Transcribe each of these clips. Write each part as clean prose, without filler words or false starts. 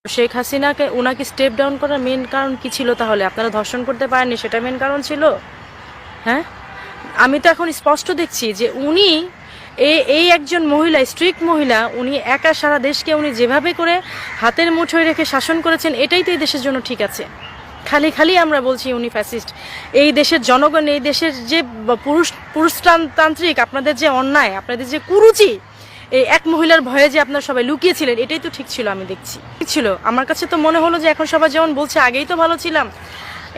শেখ হাসিনাকে ওনাকে step down করার মেন কারণ কি ছিল? তাহলে আপনারা ধর্ষণ করতে পারেননি, সেটা মেন কারণ ছিল? হ্যাঁ, আমি তো এখন স্পষ্ট দেখছি যে উনি এই একজন মহিলা, স্ট্রিক্ট মহিলা, উনি একা সারা দেশকে উনি যেভাবে করে হাতের মুঠোয় রেখে শাসন করেছেন, এটাই তো এই দেশের জন্য ঠিক আছে। খালি খালি আমরা বলছি উনি ফ্যাসিস্ট। এই দেশের জনগণ, এই দেশের যে পুরুষতান্ত্রিক আপনাদের যে অন্যায়, আপনাদের যে কুরুচি, এই এক মহিলার ভয়ে যে আপনারা সবাই লুকিয়েছিলেন, এটাই তো ঠিক ছিল। আমি দেখছি ঠিক ছিল। আমার কাছে তো মনে হলো যে এখন সবাই যেমন বলছে আগেই তো ভালো ছিলাম,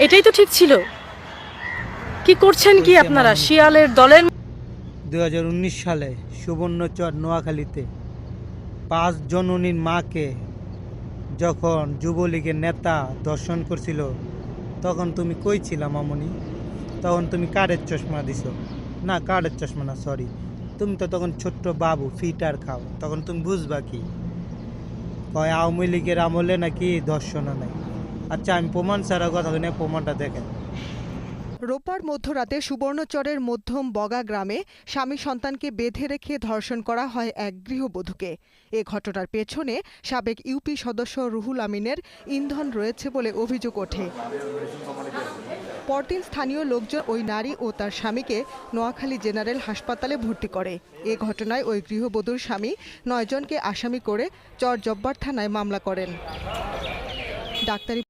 এটাই তো ঠিক ছিল। কি করছেন কি আপনারা শিয়ালের দলের? 2019 সালে সুবর্ণচর নোয়াখালীতে 5 জননীর মাকে যখন যুবলীগের নেতা দর্শন করছিল, তখন তুমি কই ছিলা মামনি? তখন তুমি কারের চশমা দিছো না, কারের চশমা না, সরি, তুমি তো তখন ছোট্ট বাবু, ফিটার খাও, তখন তুমি বুঝবা কি কয় আওয়ামী লীগের আমলে নাকি দর্শনও নাই। আচ্ছা, আমি প্রমাণ ছাড়া কথা বলি না, প্রমাণটা দেখেন। রোববার মধ্যরাতে সুবর্ণচরের মধ্যম বগা গ্রামে স্বামী সন্তানকে বেঁধে রেখে ধর্ষণ করা হয় এক গৃহবধূকে। এ ঘটনার পেছনে সাবেক ইউপি সদস্য রুহুল আমিনের ইন্ধন রয়েছে বলে অভিযোগ ওঠে। পরদিন স্থানীয় লোকজন ওই নারী ও তার স্বামীকে নোয়াখালী জেনারেল হাসপাতালে ভর্তি করে। এ ঘটনায় ওই গৃহবধূর স্বামী 9 জনকে আসামি করে চরজব্বার থানায় মামলা করেন। ডাক্তারি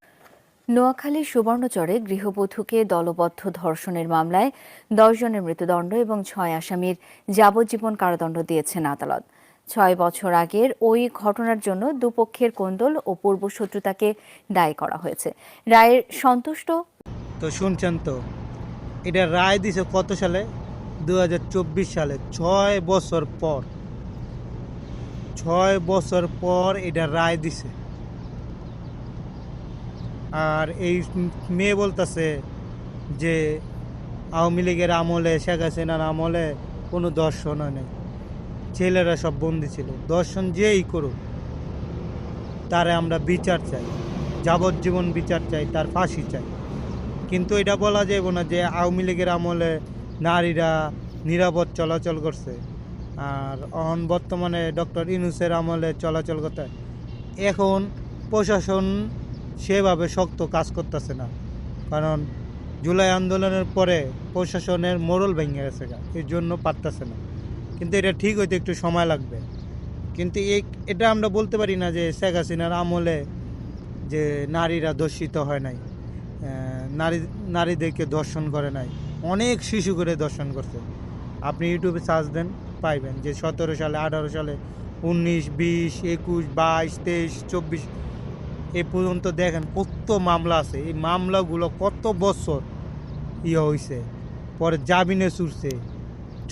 নোয়াখালীর সুবর্ণচরে গৃহবধূকে দলবদ্ধ ধর্ষণের মামলায় 10 জনের মৃত্যুদণ্ড এবং 6 আসামির যাবজ্জীবন কারাদণ্ড দিয়েছেন আদালত। 6 বছর আগের ওই ঘটনার জন্য দুপক্ষের কোন্দল ও পূর্বশত্রুতাকে দায়ী করা হয়েছে। রায়ের সন্তুষ্ট তো শুনছেন তো, এটা রায় দিছে কত সালে? 2024 সালে। 6 বছর পর, 6 বছর পর এটা রায় দিছে। আর এই মেয়ে বলতেছে যে আওয়ামী লীগের আমলে, শেখ হাসিনার আমলে কোনো দর্শনও নেই, ছেলেরা সব বন্দি ছিল। দর্শন যেই করুক, তারে আমরা বিচার চাই, যাবজ্জীবন বিচার চাই, তার ফাঁসি চাই। কিন্তু এটা বলা যাবে না যে আওয়ামী লীগের আমলে নারীরা নিরাপদ চলাচল করছে আর বর্তমানে ডক্টর ইউনূসের আমলে চলাচল করতে। এখন প্রশাসন সেভাবে শক্ত কাজ করতেছে না, কারণ জুলাই আন্দোলনের পরে প্রশাসনের মোড়ল ভেঙে গেছে, এর জন্য পারতেছে না। কিন্তু এটা ঠিক হইতে একটু সময় লাগবে। কিন্তু এটা আমরা বলতে পারি না যে শেখ হাসিনার আমলে যে নারীরা দর্শিত হয় নাই, নারীদেরকে দর্শন করে নাই, অনেক শিশু করে দর্শন করছে। আপনি ইউটিউবে সার্চ দেন, পাইবেন যে 17 সালে, 18 সালে, 19, 20, 21, 22, 23, 24 এ পর্যন্ত দেখেন কত মামলা আছে। এই মামলাগুলো কত বছর হয়েছে, পরে জামিনে ছুটছে,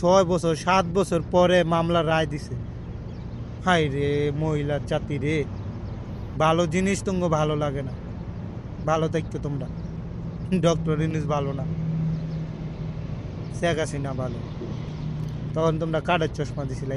6 বছর 7 বছর পরে মামলা রায় দিছে। হাই রে মহিলার জাতি রে, ভালো জিনিস তোমাকে ভালো লাগে না, ভালো থাকতো তোমরা। ডক্টর ইউনূস ভালো না, শেখ হাসিনা ভালো, তখন তোমরা কাঠের চশমা দিছিলে।